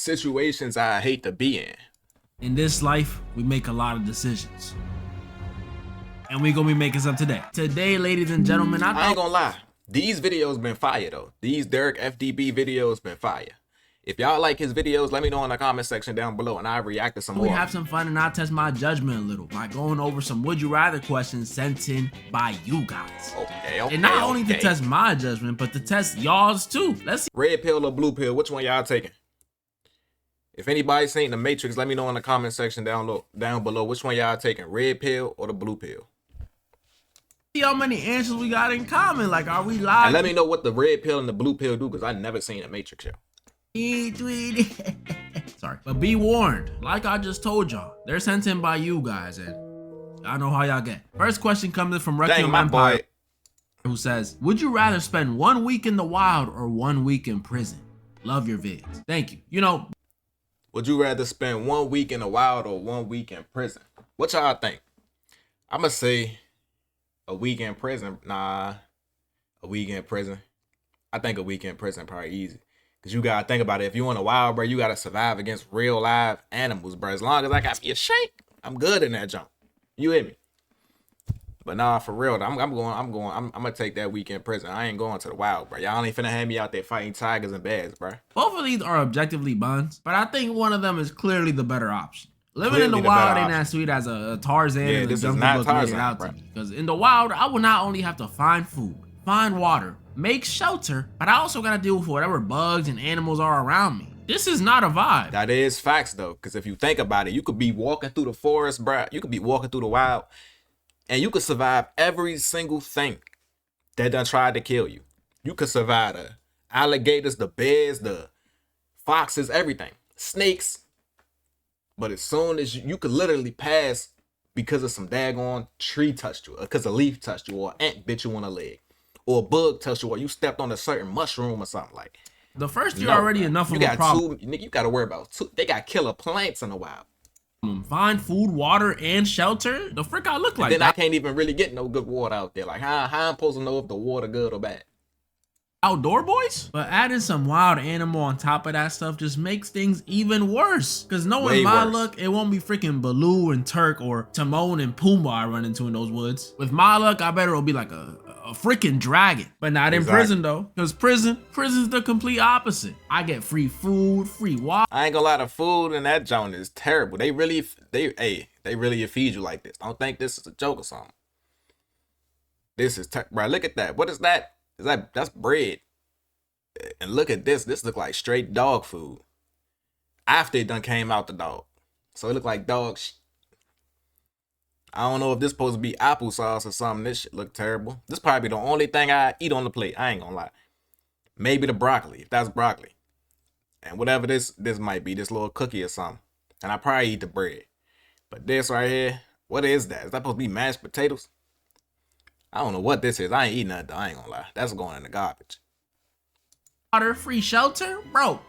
situations I hate to be in. In this life, we make a lot of decisions. And we gonna be making some today. Today, ladies and gentlemen, I ain't gonna lie. These videos been fire though. These DerekFDB videos been fire. If y'all like his videos, let me know in the comment section down below and I'll react to some more. We have some fun and I'll test my judgment a little by going over some would you rather questions sent in by you guys. Okay. And not only to test my judgment, but to test y'all's too. Let's see. Red pill or blue pill, which one y'all taking? If anybody seen The Matrix, let me know in the comment section down below which one y'all taking, red pill or the blue pill. See how many answers we got in common. Like, are we live? And let me know what the red pill and the blue pill do, because I never seen The Matrix yet. Sorry, but be warned, like I just told y'all, they're sent in by you guys, and I know how y'all get. First question comes in from Requiem Empire, who says, would you rather spend 1 week in the wild or 1 week in prison? Love your vids. Thank you. You know, would you rather spend 1 week in the wild or 1 week in prison? What y'all think? I'ma say a week in prison. Nah, a week in prison. I think a week in prison probably easy. Cause you gotta think about it. If you in the wild, bro, you gotta survive against real live animals, bro. As long as I got me a shake, I'm good in that jump. You hear me? But nah, for real, I'm gonna take that week in prison. I ain't going to the wild, bro. Y'all ain't finna have me out there fighting tigers and bears, bro. Both of these are objectively buns, but I think one of them is clearly the better option. Living in the wild ain't as sweet as a Tarzan and the Jungle Book made it out to me. Because in the wild, I would not only have to find food, find water, make shelter, but I also gotta deal with whatever bugs and animals are around me. This is not a vibe. That is facts though, because if you think about it, you could be walking through the forest, bro. You could be walking through the wild, and you could survive every single thing that done tried to kill you. You could survive the alligators, the bears, the foxes, everything, snakes. But as soon as you could literally pass because of some daggone tree touched you, or because a leaf touched you, or an ant bit you on a leg, or a bug touched you, or you stepped on a certain mushroom or something like. The first year already enough of a problem. You gotta worry about two. They got killer plants in the wild. Find food, water, and shelter. The frick I look like. Then I can't even really get no good water out there. Like how I'm supposed to know if the water good or bad? Outdoor boys? But adding some wild animal on top of that stuff just makes things even worse. Cause knowing my luck, it won't be freaking Baloo and Turk or Timon and Pumbaa I run into in those woods. With my luck, I bet it'll be like a freaking dragon. But not in prison though. Cause prison's the complete opposite. I get free food, free water. I ain't gonna lie, the food in that joint is terrible. They really feed you like this. Don't think this is a joke or something. This is bro, look at that. What is that? That's bread. And look at this. This look like straight dog food. After it done came out the dog. So it look like dog shit. I don't know if this supposed to be applesauce or something. This shit look terrible. This probably the only thing I eat on the plate. I ain't gonna lie. Maybe the broccoli, if that's broccoli. And whatever this might be, this little cookie or something. And I probably eat the bread. But this right here, what is that? Is that supposed to be mashed potatoes? I don't know what this is. I ain't eating that though. I ain't gonna lie. That's going in the garbage. Water, free shelter? Bro,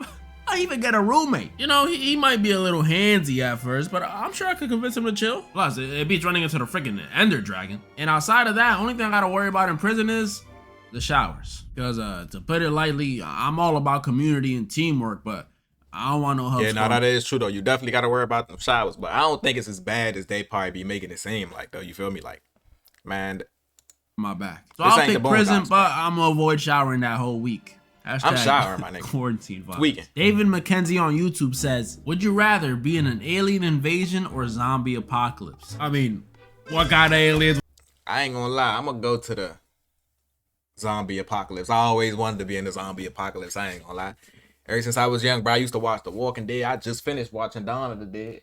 I even get a roommate. You know, he might be a little handsy at first, but I'm sure I could convince him to chill. Plus, it beats running into the freaking Ender Dragon. And outside of that, only thing I gotta worry about in prison is the showers. Because to put it lightly, I'm all about community and teamwork, but I don't want no help. Yeah, no, that is true though. You definitely gotta worry about them showers, but I don't think it's as bad as they probably be making it seem like though. You feel me? Like, man, my back. So I'll pick prison, but I'm gonna avoid showering that whole week. I'm showering, my nigga. Quarantine vibes. Weekend. David McKenzie on YouTube says, would you rather be in an alien invasion or zombie apocalypse? I mean, what kind of aliens? I ain't gonna lie. I'm gonna go to the zombie apocalypse. I always wanted to be in the zombie apocalypse. I ain't gonna lie. Ever since I was young, bro, I used to watch The Walking Dead. I just finished watching Dawn of the Dead.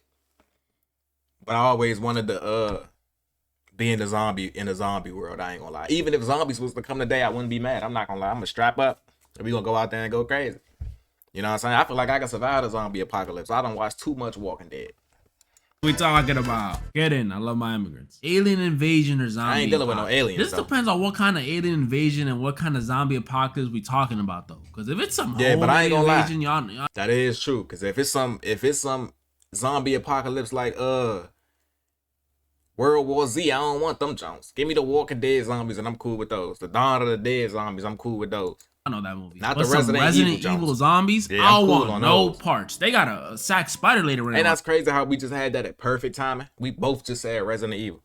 But I always wanted to be in the zombie world. I ain't gonna lie. Even if zombies was to come today, I wouldn't be mad. I'm not gonna lie. I'm gonna strap up and we gonna go out there and go crazy. You know what I'm saying? I feel like I can survive the zombie apocalypse. I don't watch too much Walking Dead. We talking about? Get in. I love my immigrants. Alien invasion or zombie? I ain't dealing with no aliens. This depends on what kind of alien invasion and what kind of zombie apocalypse we talking about though. Because if it's some but I ain't gonna invasion, lie. y'all that is true. Because if it's some zombie apocalypse like World War Z, I don't want them Jones. Give me the Walking Dead zombies and I'm cool with those. The Dawn of the Dead zombies, I'm cool with those. I know that movie. Not but the Resident Evil zombies, yeah, I don't cool want no parts. They got a sack spider later in. And that's crazy how we just had that at perfect timing. We both just said Resident Evil.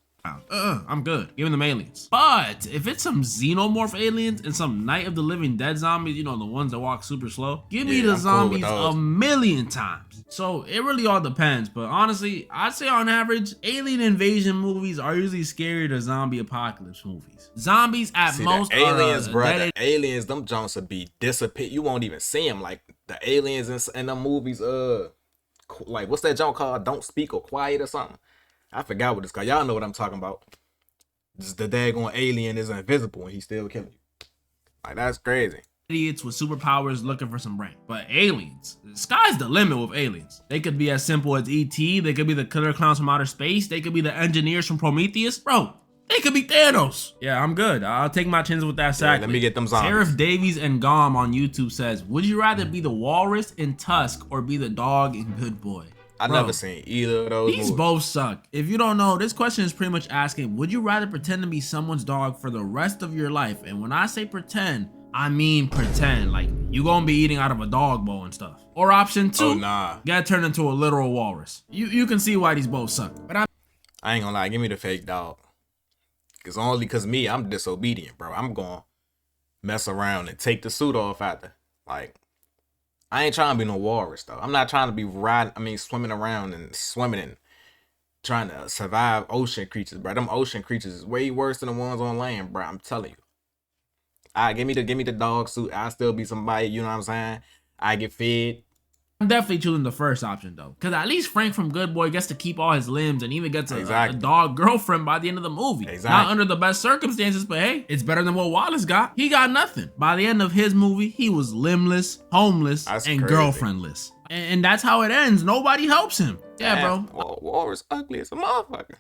I'm good. Give them aliens. But if it's some xenomorph aliens and some Night of the Living Dead zombies, you know, the ones that walk super slow, give me the zombies a million times. So it really all depends. But honestly, I'd say on average, alien invasion movies are usually scarier than zombie apocalypse movies. Zombies at most the aliens, bro. The aliens, them Jones would be dissipate. You won't even see them. Like the aliens in them movies, like what's that junk called? Don't Speak or Quiet or something. I forgot what it's called. Y'all know what I'm talking about. Just the daggone alien is invisible and he's still killing you. Like, that's crazy. Idiots with superpowers looking for some brain. But aliens, the sky's the limit with aliens. They could be as simple as E.T. They could be the killer clowns from outer space. They could be the engineers from Prometheus. Bro, they could be Thanos. Yeah, I'm good. I'll take my chances with that sack. Let me get them zombies. Sheriff Davies and Gom on YouTube says, would you rather be the walrus in Tusk or be the dog in Good Boy? I've never seen either of those These both suck. If you don't know, this question is pretty much asking, would you rather pretend to be someone's dog for the rest of your life? And when I say pretend, I mean pretend. Like, you gonna be eating out of a dog bowl and stuff. Or option 2, get turned into a literal walrus. You can see why these both suck. But I ain't gonna lie, give me the fake dog. Cause only cause me, I'm disobedient, bro. I'm gonna mess around and take the suit off after. Like, I ain't trying to be no walrus though. I'm not trying to be swimming around and swimming and trying to survive ocean creatures, bro. Them ocean creatures is way worse than the ones on land, bro. I'm telling you. Give me the dog suit. I'll still be somebody, you know what I'm saying? I get fed. I'm definitely choosing the first option though, because at least Frank from Good Boy gets to keep all his limbs and even gets a dog girlfriend by the end of the movie. Not under the best circumstances, but hey, it's better than what Wallace got. He got nothing. By the end of his movie, he was limbless, homeless, and girlfriendless. And that's how it ends. Nobody helps him. Yeah, bro. Walrus ugly as a motherfucker.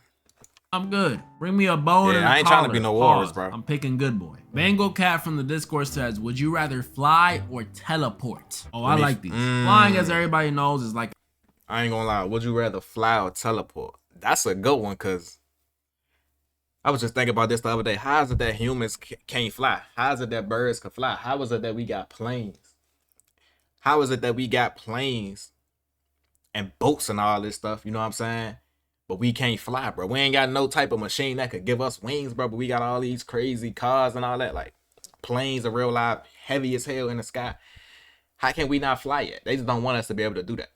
I'm good. Bring me a bone and a I ain't trying to be no walrus, bro. I'm picking Good Boy. Mango Cat from the Discord says, would you rather fly or teleport? Oh, I like these. Flying, as everybody knows, is like... I ain't gonna lie. Would you rather fly or teleport? That's a good one, because I was just thinking about this the other day. How is it that humans can't fly? How is it that birds can fly? How is it that we got planes? How is it that we got planes and boats and all this stuff? You know what I'm saying? But we can't fly, bro. We ain't got no type of machine that could give us wings, bro. But we got all these crazy cars and all that. Like, planes are real live, heavy as hell in the sky. How can we not fly yet? They just don't want us to be able to do that.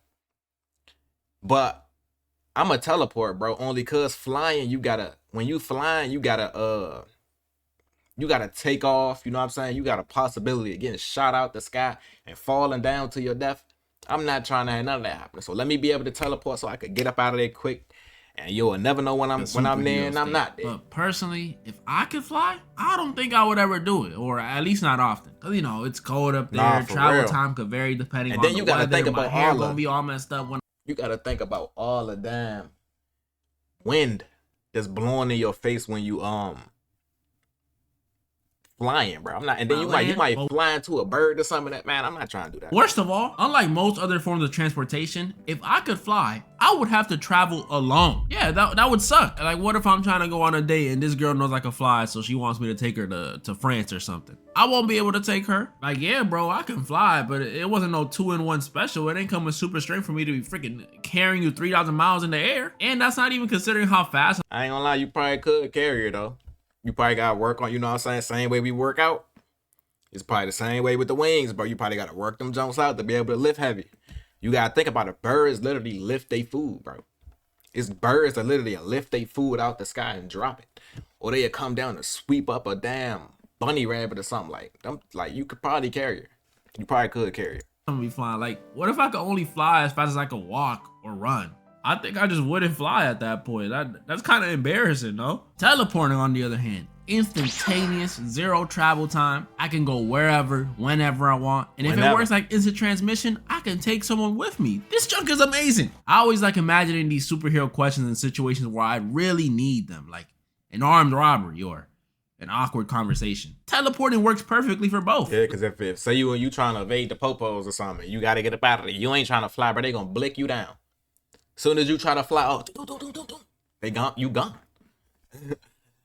But I'm a teleport, bro. Only cause flying, when you flying, you gotta take off. You know what I'm saying? You got a possibility of getting shot out the sky and falling down to your death. I'm not trying to have none of that happen. So let me be able to teleport so I could get up out of there quick. And you'll never know when I'm there and I'm not there. But personally, if I could fly, I don't think I would ever do it, or at least not often. Cause you know it's cold up there. Travel time could vary depending on the weather. And then you gotta think about hair gonna be all messed up when you gotta think about all the damn wind that's blowing in your face when you flying, bro. I'm not, and then you might fly into a bird or something. That man, I'm not trying to do that. Worst of all, unlike most other forms of transportation, if I could fly, I would have to travel alone. Yeah, that would suck. Like, what if I'm trying to go on a date and this girl knows I can fly, so she wants me to take her to France or something? I won't be able to take her. Like, yeah, bro, I can fly, but it wasn't no 2-in-1 special. It ain't come with super strength for me to be freaking carrying you 3,000 miles in the air. And that's not even considering how fast. I ain't gonna lie, you probably could carry her though. You probably gotta work on, you know what I'm saying? Same way we work out. It's probably the same way with the wings, bro. You probably gotta work them jumps out to be able to lift heavy. You gotta think about it. Birds literally lift their food, bro. It's birds that literally lift their food out the sky and drop it. Or they'll come down and sweep up a damn bunny rabbit or something like them. Like, you could probably carry her. You probably could carry her. I'm gonna be flying. Like, what if I could only fly as fast as I could walk or run? I think I just wouldn't fly at that point. That's kind of embarrassing, no? Teleporting, on the other hand, instantaneous, zero travel time. I can go wherever, whenever I want. And if it works like instant transmission, I can take someone with me. This junk is amazing. I always like imagining these superhero questions in situations where I really need them, like an armed robbery or an awkward conversation. Teleporting works perfectly for both. Yeah, because if say you trying to evade the popos or something, you got to get up out of there. You ain't trying to fly, but they gonna blick you down. Soon as you try to fly, you gone.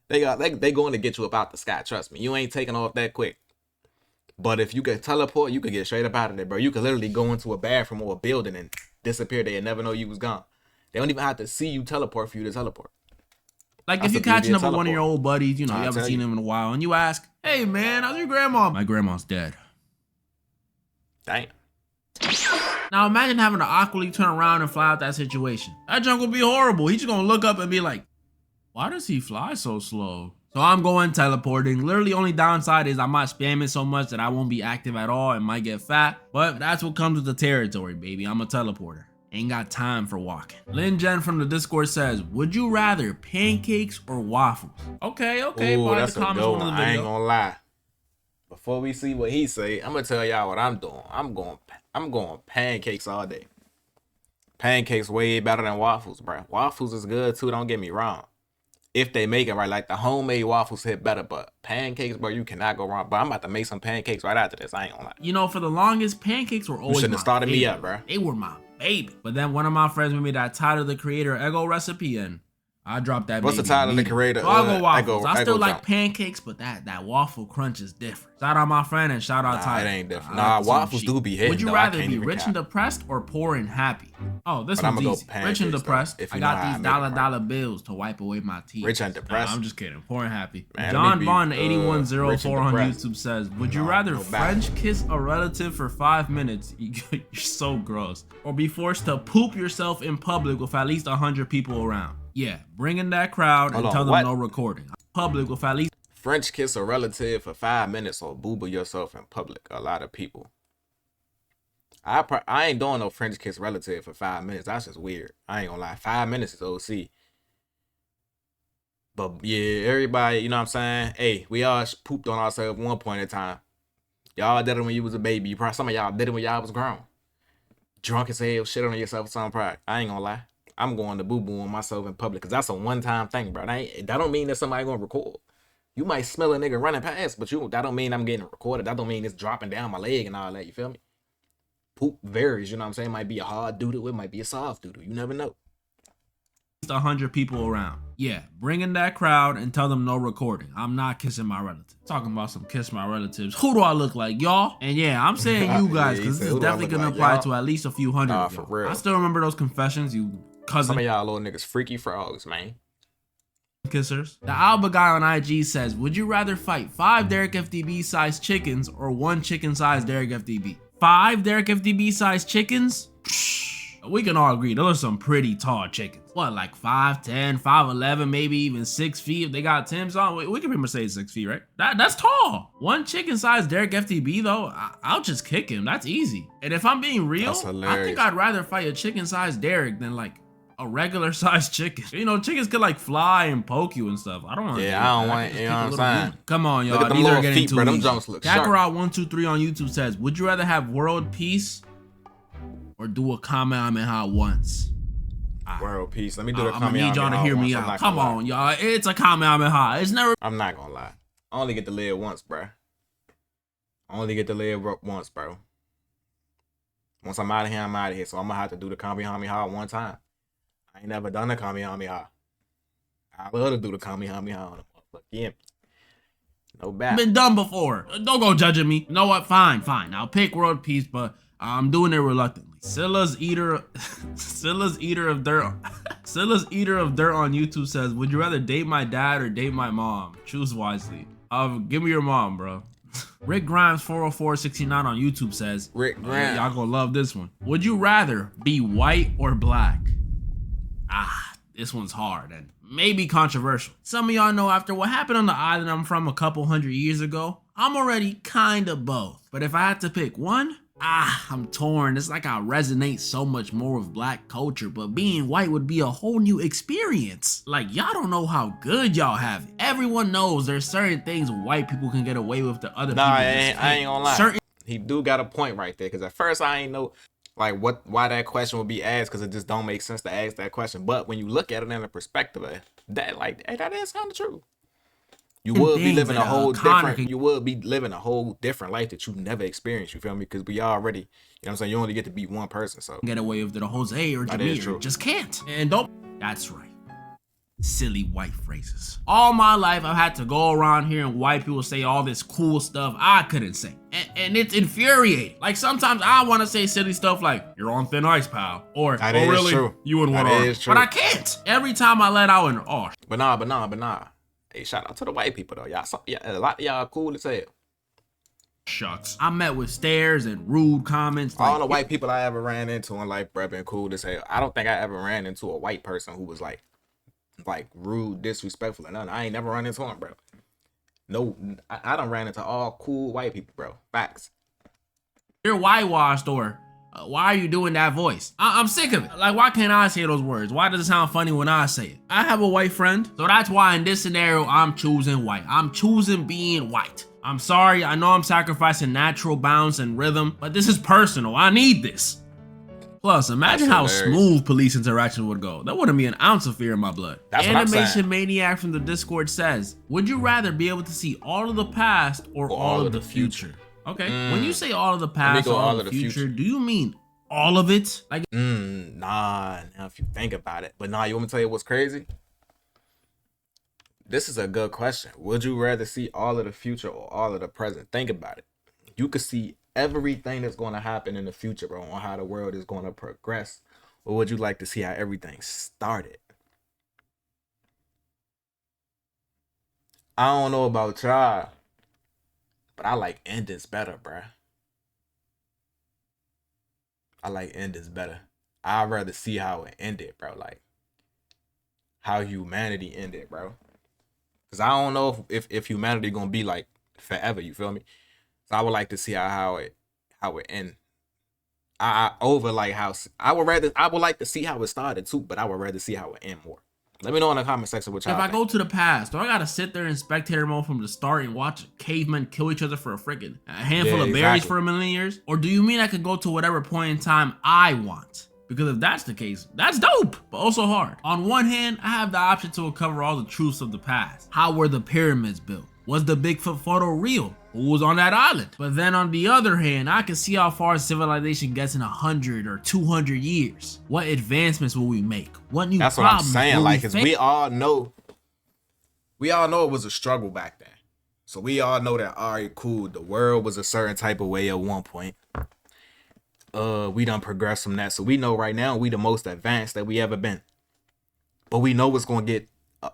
they going to get you up out the sky. Trust me, you ain't taking off that quick. But if you could teleport, you could get straight up out of there, bro. You could literally go into a bathroom or a building and disappear. They'd never know you was gone. They don't even have to see you teleport for you to teleport. Like if you're catching up with one of your old buddies, you know, you haven't seen him in a while, and you ask, hey man, how's your grandma? My grandma's dead. Damn. Now imagine having to awkwardly turn around and fly out that situation. That junk will be horrible. He's just gonna look up and be like, why does he fly so slow? So I'm going teleporting. Literally only downside is I might spam it so much that I won't be active at all and might get fat. But that's what comes with the territory, baby. I'm a teleporter. Ain't got time for walking. Lin Jen from the Discord says, would you rather pancakes or waffles? Okay. Ooh, that's a good one. I ain't gonna lie. Before we see what he say, I'm gonna tell y'all what I'm doing. I'm going pancakes all day. Pancakes way better than waffles, bro. Waffles is good too, don't get me wrong. If they make it right, like the homemade waffles hit better, but pancakes, bro, you cannot go wrong. But I'm about to make some pancakes right after this. I ain't gonna lie. You know, for the longest, pancakes were always. You shouldn't have started me up, bro. They were my baby. But then one of my friends made me that Tyler the Creator Eggo recipe, and I dropped that. What's the Tyler the Creator? So I'll go waffles. I still like pancakes, but that waffle crunch is different. Shout out my friend and shout out Tyler. It ain't different. Nah, waffles do be hitting. Would you rather be rich and depressed or poor and happy? Oh, this one's easy. Rich and depressed. I got these dollar bills to wipe away my tears. Rich and depressed. I'm just kidding. Poor and happy. Man, John Bond 8104 on YouTube says, would you rather French kiss a relative for 5 minutes? You're so gross. Or be forced to poop yourself in public with at least 100 people around? Yeah, bring in that crowd and tell them no recording. Public with at least. French kiss a relative for 5 minutes or booba yourself in public. A lot of people. I ain't doing no French kiss relative for 5 minutes. That's just weird. I ain't gonna lie. 5 minutes is OC. But yeah, everybody, you know what I'm saying? Hey, we all pooped on ourselves one point in time. Y'all did it when you was a baby. Some of y'all did it when y'all was grown. Drunk as hell, shit on yourself with some pride. I ain't gonna lie. I'm going to boo-boo on myself in public because that's a one-time thing, bro. That don't mean that somebody gonna record. You might smell a nigga running past, but that don't mean I'm getting recorded. That don't mean it's dropping down my leg and all that. You feel me? Poop varies, you know what I'm saying? It might be a hard doodle, it might be a soft doodle. You never know. 100 people around. Yeah, bring in that crowd and tell them no recording. I'm not kissing my relatives. Talking about some kiss my relatives. Who do I look like, y'all? And yeah, I'm saying you guys because this is definitely gonna apply to at least a few hundred of y'all. For real. I still remember those confessions, you cousin. Some of y'all little niggas freaky frogs, man. Kissers. The Alba guy on IG says, would you rather fight 5 DerekFDB sized chickens or 1 chicken sized DerekFDB? 5 DerekFDB sized chickens? We can all agree those are some pretty tall chickens. What, like 5'10", 5'11", maybe even 6 feet if they got Tim's on? We can pretty much say 6 feet, right? That's tall. 1 chicken sized DerekFDB though, I'll just kick him. That's easy. And if I'm being real, I think I'd rather fight a chicken sized Derek than like a regular sized chicken. You know, chickens could like fly and poke you and stuff. I don't want to. Yeah, I don't want. You know what I'm saying? Come on, y'all. Look at them little feet, bro. Them jumps look sharp. Kakarot123 on YouTube says, would you rather have world peace or do a Kamehameha once? World peace. Let me do the Kamehameha. I'm gonna need y'all to hear me out. Come on, y'all. It's a Kamehameha. It's never. I'm not gonna lie. I only get to live once, bro. I only get to live once, bro. Once I'm out of here, I'm out of here. So I'm gonna have to do the Kamehameha one time. I ain't never done a Kamehameha. I love to do the Kamehameha on the motherfucker. Yeah. No bad. Been done before. Don't go judging me. You know what? Fine. I'll pick world peace, but I'm doing it reluctantly. Silla's eater of dirt. Silla's eater of dirt on YouTube says, would you rather date my dad or date my mom? Choose wisely. Give me your mom, bro. Rick Grimes 40469 on YouTube says, Rick Grimes. Y'all gonna love this one. Would you rather be white or black? This one's hard and maybe controversial. Some of y'all know after what happened on the island I'm from a couple 100 years ago, I'm already kind of both. But if I had to pick one, I'm torn. It's like I resonate so much more with black culture, but being white would be a whole new experience. Like, y'all don't know how good y'all have it. Everyone knows there's certain things white people can get away with that other people I ain't gonna lie. He do got a point right there, because at first I ain't know like why that question would be asked, because it just don't make sense to ask that question. But when you look at it in the perspective of that, like, hey, that is kind of true. You would be living a whole different life that you never experienced. You feel me? Because we already, you know what I'm saying, you only get to be one person. So get away with it, a Jose or Jameer just can't. And don't. That's right. Silly white phrases. All my life, I've had to go around hearing white people say all this cool stuff I couldn't say. And it's infuriating. Like, sometimes I want to say silly stuff like, you're on thin ice, pal. Or, That oh, is really? true. You in one That arm. is true. But I can't. Every time I let out an oh. But nah. Hey, shout out to the white people, though. Y'all, a lot of y'all cool as hell. Shucks. I met with stares and rude comments. All the white people I ever ran into in life, bro, been cool as hell. I don't think I ever ran into a white person who was like rude, disrespectful, or nothing. I ain't never run into him, bro. No, I done ran into all cool white people, bro. Facts. You're whitewashed, or why are you doing that voice? I'm sick of it. Like, why can't I say those words? Why does it sound funny when I say it? I have a white friend, so that's why in this scenario, I'm choosing white. I'm choosing being white. I'm sorry, I know I'm sacrificing natural bounce and rhythm, but this is personal. I need this. Plus, imagine how smooth police interaction would go. There wouldn't be an ounce of fear in my blood. That's what I'm saying. Animation Maniac from the Discord says, would you rather be able to see all of the past or all of the future? Okay, when you say all of the past or all of the future, do you mean all of it? Like, nah, now if you think about it. But nah, you want me to tell you what's crazy? This is a good question. Would you rather see all of the future or all of the present? Think about it. You could see everything that's going to happen in the future, bro, on how the world is going to progress. Or would you like to see how everything started? I don't know about y'all, but I like endings better, bro. I like endings better. I'd rather see how it ended, bro. Like, how humanity ended, bro. Because I don't know if humanity gonna be like forever, you feel me? So I would like to see how it end. I over like how I would like to see how it started too, but I would rather see how it end more. Let me know in the comment section what y'all if I think. go to the past, do I gotta sit there in spectator mode from the start and watch cavemen kill each other for a handful of berries for a million years? Or do you mean I could go to whatever point in time I want? Because if that's the case, that's dope, but also hard. On one hand, I have the option to uncover all the truths of the past. How were the pyramids built? Was the Bigfoot photo real? Who was on that island? But then on the other hand, I can see how far civilization gets in 100 or 200 years. What advancements will we make? What new problems will we face? That's what I'm saying, like, cause we all know it was a struggle back then. So we all know that, all right, cool, the world was a certain type of way at one point. We done progressed from that. So we know right now we the most advanced that we ever been. But we know it's gonna get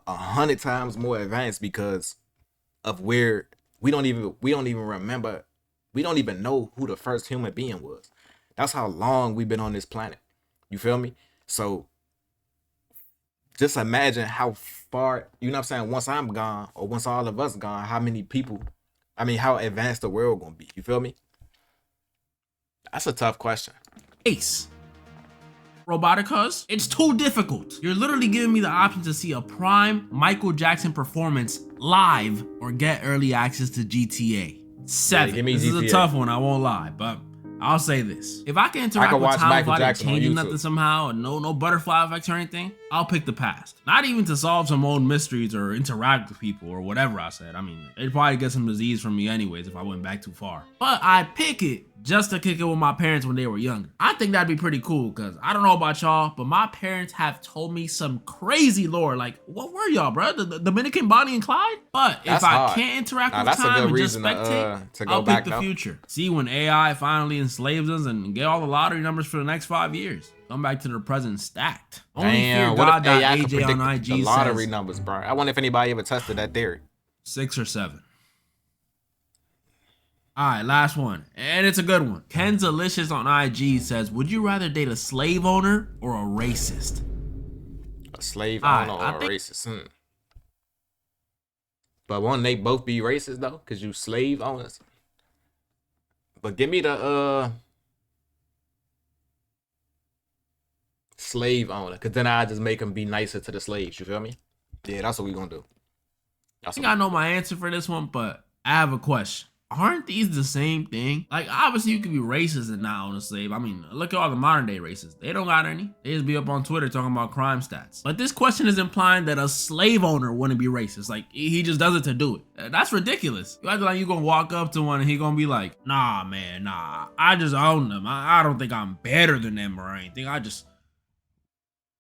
100 times more advanced because of where we don't even remember, we don't even know who the first human being was. That's how long we've been on this planet. You feel me? So just imagine how far, you know what I'm saying, once I'm gone or once all of us gone, how many people, how advanced the world gonna be. You feel me? That's a tough question. Ace. Roboticas, it's too difficult. You're literally giving me the option to see a prime Michael Jackson performance live or get early access to GTA 7. Yeah, give me this GTA. Is a tough one, I won't lie, but I'll say this. If I can interact with time without it changing nothing somehow, and no butterfly effects or anything, I'll pick the past. Not even to solve some old mysteries or interact with people or whatever I said. They'd probably get some disease from me anyways if I went back too far. But I'd pick it just to kick it with my parents when they were younger. I think that'd be pretty cool, because I don't know about y'all, but my parents have told me some crazy lore. Like, what were y'all, bro? The Dominican Bonnie and Clyde? But if I can't interact with time and just spectate, I'll pick the future. See when AI finally enslaves us and get all the lottery numbers for the next 5 years. Come back to the present stacked. Only fear God.aj on IG the lottery says, numbers, bro. I wonder if anybody ever tested that theory. 6 or 7. Alright, last one. And it's a good one. Kenzalicious on IG says, would you rather date a slave owner or a racist? A slave owner or a racist? But won't they both be racist though? Because you slave owners. But give me the slave owner, because then I just make them be nicer to the slaves. You feel me? Yeah, that's what we gonna do. I think I know my answer for this one, but I have a question. Aren't these the same thing? Like, obviously you can be racist and not own a slave. Look at all the modern day racists. They don't got any. They just be up on Twitter talking about crime stats. But this question is implying that a slave owner wouldn't be racist. Like, he just does it to do it. That's ridiculous. You act like you gonna walk up to one and he gonna be like, nah, man, nah. I just own them. I don't think I'm better than them or anything.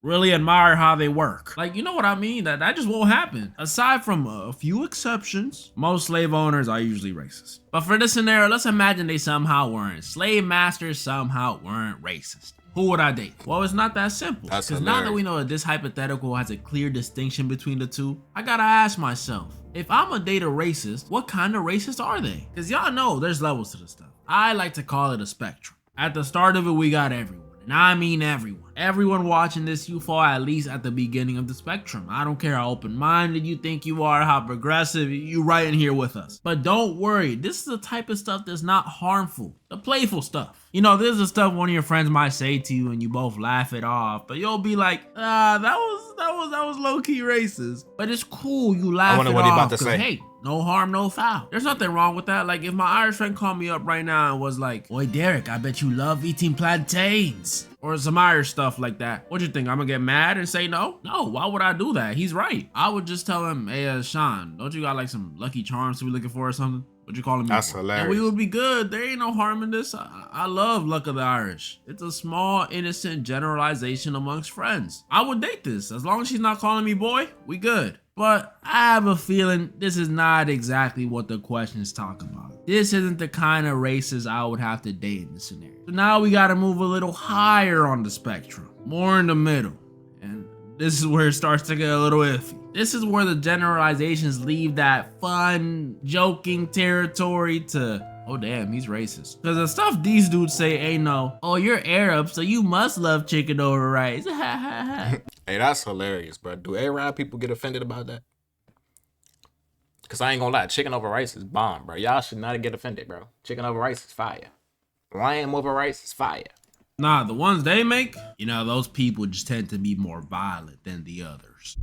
really admire how they work. Like, you know what I mean? That just won't happen. Aside from a few exceptions, most slave owners are usually racist. But for this scenario, let's imagine they somehow weren't. Slave masters somehow weren't racist. Who would I date? Well, it's not that simple. Because now that we know that this hypothetical has a clear distinction between the two, I gotta ask myself, if I'm gonna date a racist, what kind of racist are they? Because y'all know there's levels to this stuff. I like to call it a spectrum. At the start of it, we got everyone. And I mean everyone. Everyone watching this, you fall at least at the beginning of the spectrum. I don't care how open-minded you think you are, how progressive, you right in here with us. But don't worry, this is the type of stuff that's not harmful. The playful stuff. You know, this is the stuff one of your friends might say to you and you both laugh it off, but you'll be like, that was low-key racist. But it's cool, you laugh it off, because hey, no harm, no foul. There's nothing wrong with that. Like if my Irish friend called me up right now and was like, "Boy, Derek, I bet you love eating plantains," or some Irish stuff like that, what you think? I'm gonna get mad and say no? No, why would I do that? He's right. I would just tell him, "Hey, Sean, don't you got like some Lucky Charms to be looking for or something? What you calling me?" That's for? hilarious. And we would be good. There ain't no harm in this. I love Luck of the Irish. It's a small, innocent generalization amongst friends. I would date this. As long as she's not calling me boy, we good. But I have a feeling this is not exactly what the question is talking about. This isn't the kind of racist I would have to date in this scenario. So now we gotta move a little higher on the spectrum, more in the middle. And this is where it starts to get a little iffy. This is where the generalizations leave that fun, joking territory to, oh damn, he's racist. Because the stuff these dudes say ain't no, oh, you're Arab, so you must love chicken over rice. Hey, that's hilarious, bro. Do Arab people get offended about that? Because I ain't gonna lie, chicken over rice is bomb, bro. Y'all should not get offended, bro. Chicken over rice is fire. Lamb over rice is fire. Nah, the ones they make, you know, those people just tend to be more violent than the others.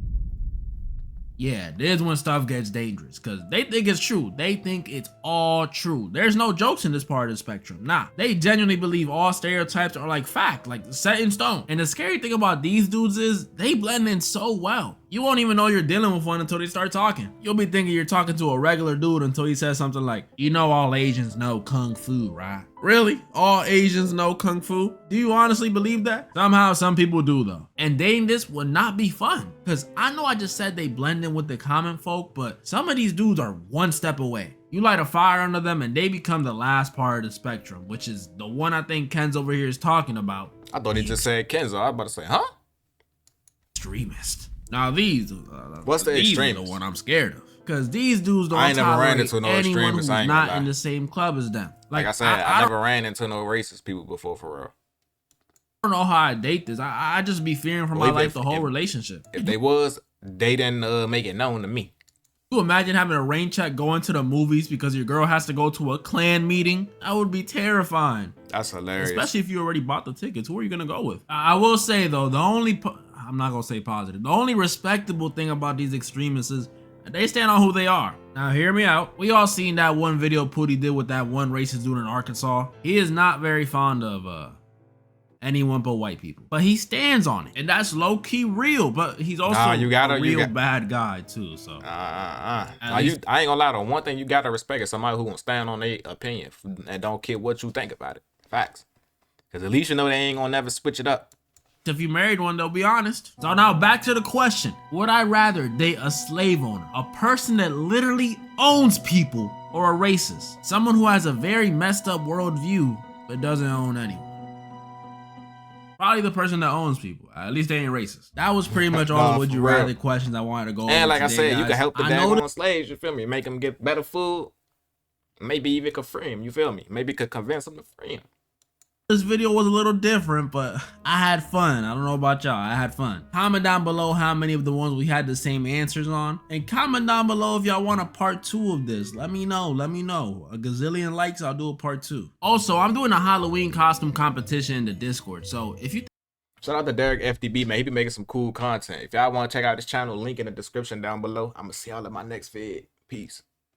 Yeah, this when stuff gets dangerous, because they think it's true. They think it's all true. There's no jokes in this part of the spectrum. Nah, they genuinely believe all stereotypes are like fact, like set in stone. And the scary thing about these dudes is they blend in so well. You won't even know you're dealing with one until they start talking. You'll be thinking you're talking to a regular dude until he says something like, you know all Asians know Kung Fu, right? Really? All Asians know Kung Fu? Do you honestly believe that? Somehow some people do though. And dating this would not be fun. Cause I know I just said they blend in with the common folk, but some of these dudes are one step away. You light a fire under them and they become the last part of the spectrum, which is the one I think Ken's over here is talking about. I thought he just said Kenzo. I was about to say, huh? Extremist. Now these, what's the extremist? Are the one I'm scared of. Cause these dudes don't I ain't never ran tolerate into no anyone extremists. who's not in the same club as them. Like I said, I never ran into no racist people before, for real. I don't know how I date this. I just be fearing for my life the whole relationship. If they was, they didn't make it known to me. You imagine having a rain check going to the movies because your girl has to go to a clan meeting? That would be terrifying. That's hilarious. Especially if you already bought the tickets. Who are you gonna go with? I will say though, I'm not gonna say positive. The only respectable thing about these extremists is they stand on who they are. Now hear me out. We all seen that one video Pootie did with that one racist dude in Arkansas. He is not very fond of anyone but white people, but he stands on it, and that's low-key real. But he's also a real bad guy too. So I ain't gonna lie though. One thing you gotta respect is somebody who won't stand on their opinion and don't care what you think about it. Facts. Because at least you know they ain't gonna never switch it up. If you married one, they'll be honest. So now back to the question. Would I rather date a slave owner, a person that literally owns people, or a racist? Someone who has a very messed up worldview, but doesn't own anyone. Probably the person that owns people. At least they ain't racist. That was pretty much all the would you rather questions I wanted to go over. And like today, I said, guys. You can help the daggone slaves, you feel me? Make them get better food. Maybe even could free him, you feel me? Maybe could convince them to free him. This video was a little different, but I had fun. I don't know about y'all. I had fun. Comment down below how many of the ones we had the same answers on. And comment down below if y'all want a part 2 of this. Let me know. Let me know. A gazillion likes, I'll do a part 2. Also, I'm doing a Halloween costume competition in the Discord. So if you shout out to DerekFDB, man. He be making some cool content. If y'all want to check out his channel, link in the description down below. I'm going to see y'all in my next vid. Peace.